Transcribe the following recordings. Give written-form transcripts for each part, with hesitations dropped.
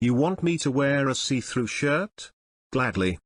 You want me to wear a see-through shirt? Gladly.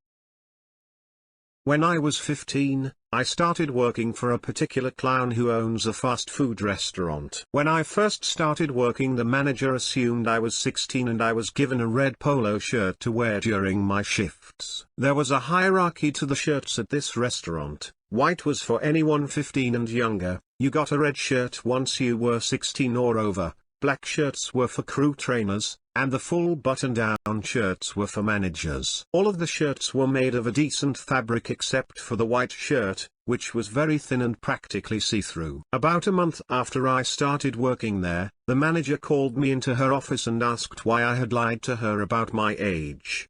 When I was 15, I started working for a particular clown who owns a fast food restaurant. When I first started working, the manager assumed I was 16 and I was given a red polo shirt to wear during my shifts. There was a hierarchy to the shirts at this restaurant. White was for anyone 15 and younger, you got a red shirt once you were 16 or over, black shirts were for crew trainers, and the full button-down shirts were for managers. All of the shirts were made of a decent fabric except for the white shirt, which was very thin and practically see-through. About a month after I started working there, the manager called me into her office and asked why I had lied to her about my age.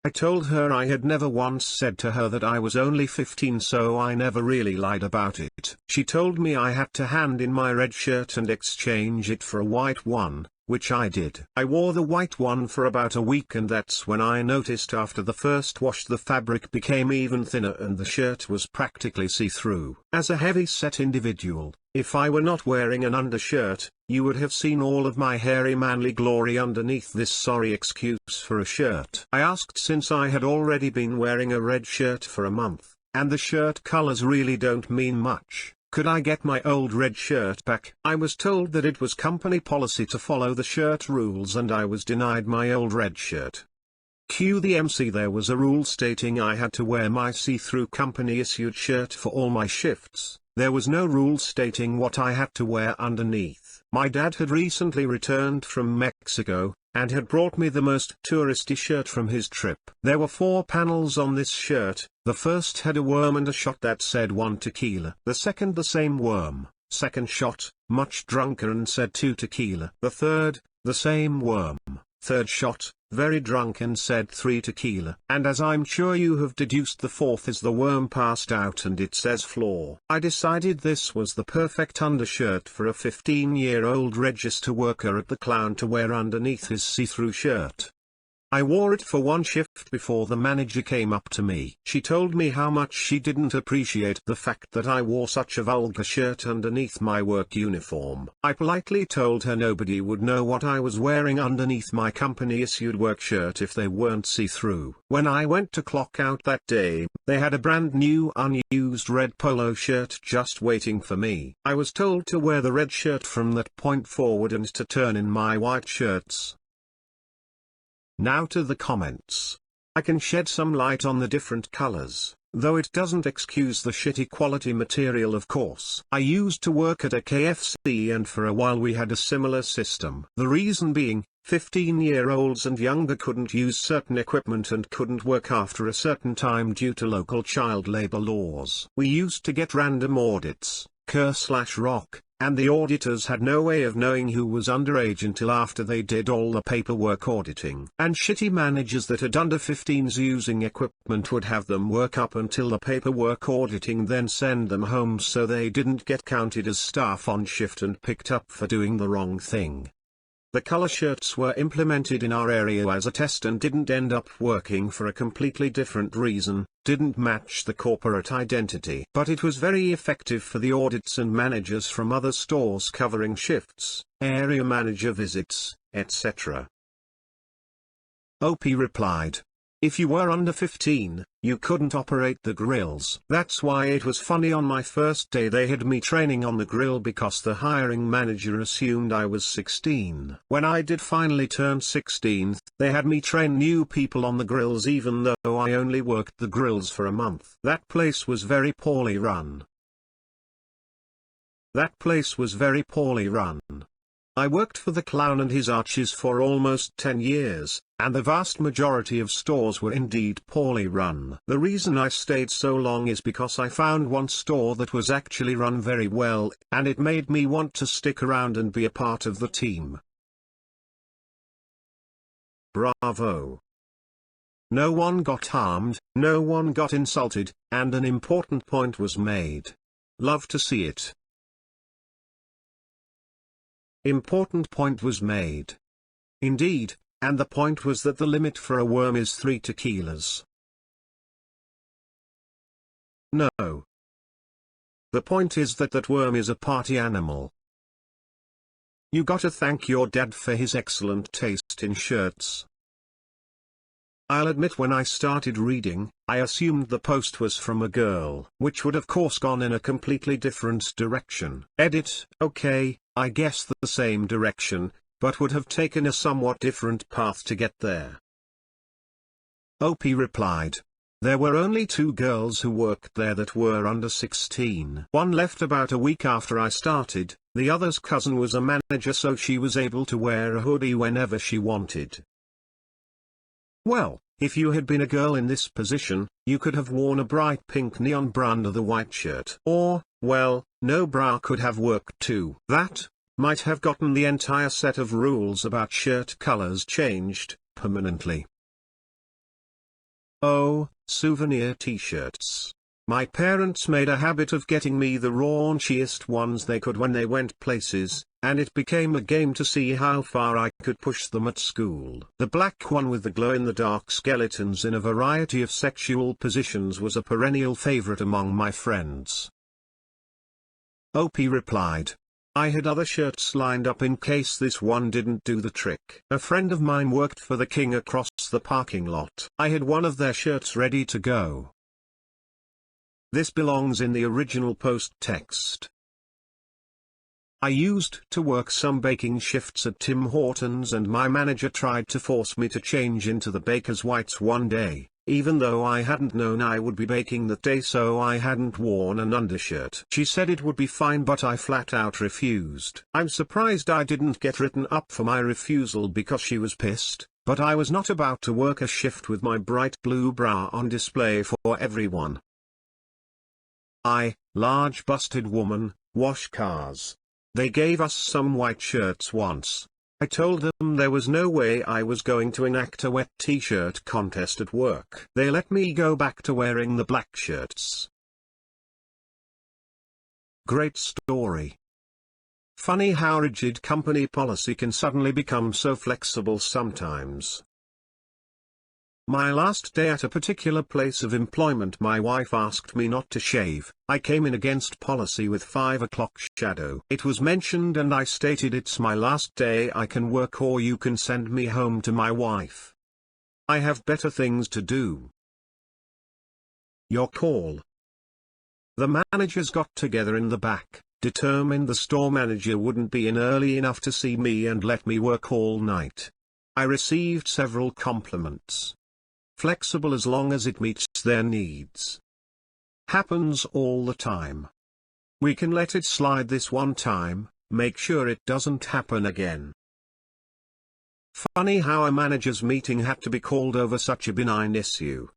I told her I had never once said to her that I was only 15, so I never really lied about it. She told me I had to hand in my red shirt and exchange it for a white one, which I did. I wore the white one for about a week, and that's when I noticed after the first wash the fabric became even thinner and the shirt was practically see-through. As a heavy-set individual, if I were not wearing an undershirt, you would have seen all of my hairy manly glory underneath this sorry excuse for a shirt. I asked, since I had already been wearing a red shirt for a month, and the shirt colors really don't mean much, could I get my old red shirt back? I was told that it was company policy to follow the shirt rules, and I was denied my old red shirt. Cue the MC. There was a rule stating I had to wear my see-through company-issued shirt for all my shifts. There was no rule stating what I had to wear underneath. My dad had recently returned from Mexico, and had brought me the most touristy shirt from his trip. There were 4 panels on this shirt. The first had a worm and a shot that said 1 tequila. The second, the same worm, second shot, much drunker, and said 2 tequila. The third, the same worm, third shot, very drunk, and said 3 tequila. And as I'm sure you have deduced, the fourth is the worm passed out and it says floor. I decided this was the perfect undershirt for a 15-year-old register worker at the clown to wear underneath his see-through shirt. I wore it for one shift before the manager came up to me. She told me how much she didn't appreciate the fact that I wore such a vulgar shirt underneath my work uniform. I politely told her nobody would know what I was wearing underneath my company-issued work shirt if they weren't see-through. When I went to clock out that day, they had a brand new unused red polo shirt just waiting for me. I was told to wear the red shirt from that point forward and to turn in my white shirts. Now to the comments. I can shed some light on the different colors, though it doesn't excuse the shitty quality material, of course. I used to work at a KFC, and for a while we had a similar system. The reason being, 15-year-olds and younger couldn't use certain equipment and couldn't work after a certain time due to local child labor laws. We used to get random audits, Kerr/Rock, and the auditors had no way of knowing who was underage until after they did all the paperwork auditing. And shitty managers that had under 15s using equipment would have them work up until the paperwork auditing, then send them home so they didn't get counted as staff on shift and picked up for doing the wrong thing. The color shirts were implemented in our area as a test and didn't end up working for a completely different reason, didn't match the corporate identity. But it was very effective for the audits and managers from other stores covering shifts, area manager visits, etc. OP replied, "If you were under 15, you couldn't operate the grills." That's why it was funny on my first day they had me training on the grill, because the hiring manager assumed I was 16. When I did finally turn 16, they had me train new people on the grills even though I only worked the grills for a month. That place was very poorly run. I worked for the clown and his arches for almost 10 years, and the vast majority of stores were indeed poorly run. The reason I stayed so long is because I found one store that was actually run very well, and it made me want to stick around and be a part of the team. Bravo! No one got harmed, no one got insulted, and an important point was made. Love to see it. Important point was made. Indeed, and the point was that the limit for a worm is 3 tequilas. No. The point is that that worm is a party animal. You gotta thank your dad for his excellent taste in shirts. I'll admit when I started reading, I assumed the post was from a girl, which would of course gone in a completely different direction. Edit, okay, I guess the same direction, but would have taken a somewhat different path to get there. OP replied. There were only 2 girls who worked there that were under 16. One left about a week after I started, the other's cousin was a manager, so she was able to wear a hoodie whenever she wanted. Well, if you had been a girl in this position, you could have worn a bright pink neon bra under the white shirt. Or, well, no bra could have worked too. That might have gotten the entire set of rules about shirt colors changed permanently. Oh, souvenir t-shirts. My parents made a habit of getting me the raunchiest ones they could when they went places, and it became a game to see how far I could push them at school. The black one with the glow-in-the-dark skeletons in a variety of sexual positions was a perennial favorite among my friends. OP replied. I had other shirts lined up in case this one didn't do the trick. A friend of mine worked for the King across the parking lot. I had one of their shirts ready to go. This belongs in the original post text. I used to work some baking shifts at Tim Hortons, and my manager tried to force me to change into the baker's whites one day, even though I hadn't known I would be baking that day, so I hadn't worn an undershirt. She said it would be fine, but I flat out refused. I'm surprised I didn't get written up for my refusal because she was pissed, but I was not about to work a shift with my bright blue bra on display for everyone. Large busted woman, wash cars. They gave us some white shirts once. I told them there was no way I was going to enact a wet t-shirt contest at work. They let me go back to wearing the black shirts. Great story. Funny how rigid company policy can suddenly become so flexible sometimes. My last day at a particular place of employment, my wife asked me not to shave. I came in against policy with 5 o'clock shadow. It was mentioned and I stated it's my last day, I can work or you can send me home to my wife. I have better things to do. Your call. The managers got together in the back, determined the store manager wouldn't be in early enough to see me and let me work all night. I received several compliments. Flexible as long as it meets their needs. Happens all the time. We can let it slide this one time, make sure it doesn't happen again. Funny how a manager's meeting had to be called over such a benign issue.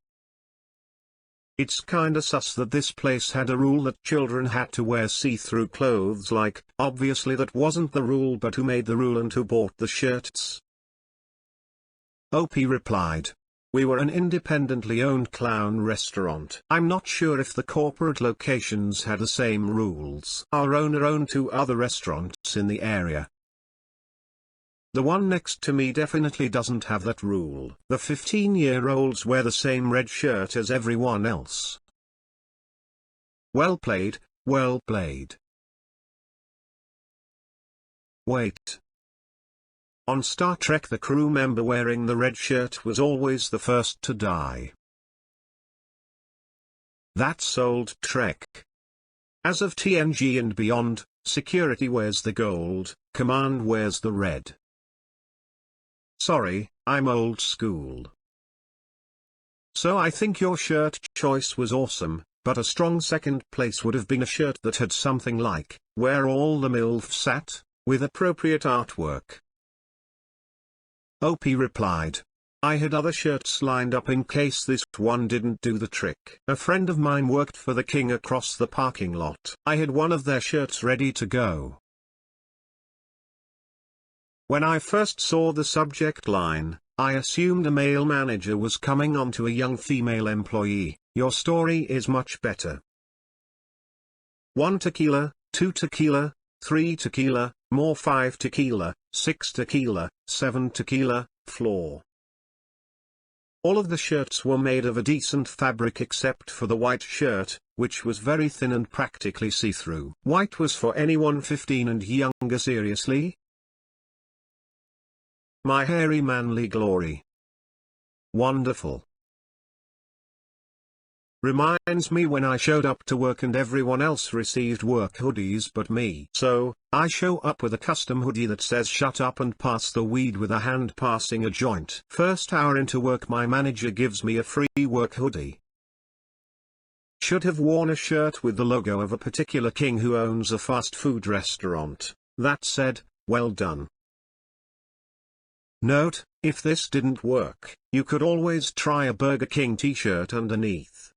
It's kinda sus that this place had a rule that children had to wear see-through clothes, like, obviously that wasn't the rule, but who made the rule and who bought the shirts? OP replied. We were an independently owned clown restaurant. I'm not sure if the corporate locations had the same rules. Our owner owned 2 other restaurants in the area. The one next to me definitely doesn't have that rule. The 15-year-olds wear the same red shirt as everyone else. Well played, well played. Wait. On Star Trek, the crew member wearing the red shirt was always the first to die. That's old Trek. As of TNG and beyond, security wears the gold, command wears the red. Sorry, I'm old school. So I think your shirt choice was awesome, but a strong second place would have been a shirt that had something like, "Where all the MILFs at," with appropriate artwork. OP replied. I had other shirts lined up in case this one didn't do the trick. A friend of mine worked for the King across the parking lot. I had one of their shirts ready to go. When I first saw the subject line, I assumed a male manager was coming on to a young female employee. Your story is much better. 1 tequila, 2 tequila, 3 tequila, more 5 tequila, 6 tequila, 7 tequila, floor. All of the shirts were made of a decent fabric except for the white shirt, which was very thin and practically see-through. White was for anyone 15 and younger. Seriously? My hairy manly glory. Wonderful. Reminds me when I showed up to work and everyone else received work hoodies but me. So, I show up with a custom hoodie that says shut up and pass the weed with a hand passing a joint. First hour into work my manager gives me a free work hoodie. Should have worn a shirt with the logo of a particular king who owns a fast food restaurant. That said, well done. Note, if this didn't work, you could always try a Burger King t-shirt underneath.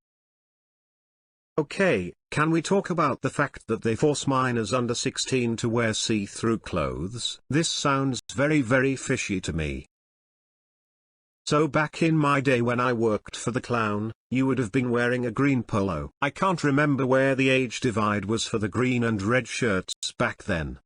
Okay, can we talk about the fact that they force minors under 16 to wear see-through clothes? This sounds very fishy to me. So back in my day when I worked for the clown, you would have been wearing a green polo. I can't remember where the age divide was for the green and red shirts back then.